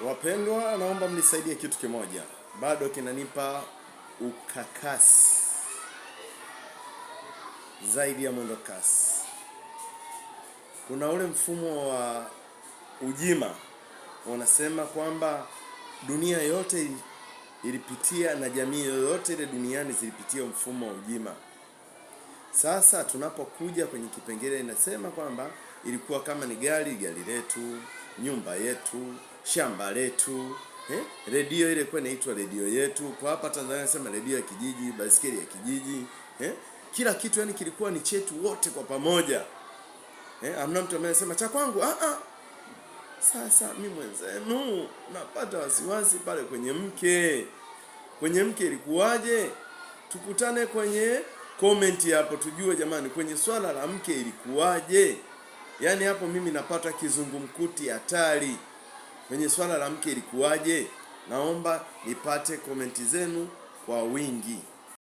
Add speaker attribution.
Speaker 1: Wapendwa, naomba mnisaidie kitu kimoja. Bado kinanipa ukakasi zaidi ya mwendo kasi. Kuna ule mfumo wa ujima wanasema kwamba dunia yote ilipitia na jamii yoyote ile duniani zilipitia mfumo wa ujima. Sasa tunapokuja kwenye kipengele inasema kwamba ilikuwa kama ni gari letu, nyumba yetu, shamba letu, redio ile kwa inaitwa redio yetu. Kwa hapa Tanzania nasema redio ya kijiji, baiskeli ya kijiji, kila kitu yani kilikuwa ni chetu wote kwa pamoja. Amna mtu anayesema cha kwangu. Sasa mimi mwenzenu napata wasiwasi pale kwenye mke. Kwenye mke ilikuwaje? Tukutane kwenye comment hapo tujue jamani, kwenye swala la mke ilikuwaje? Yaani hapo mimi napata kizungumkuti hatari. Kwenye swala la mke ilikuwaje? Naomba nipate komenti zenu kwa wingi.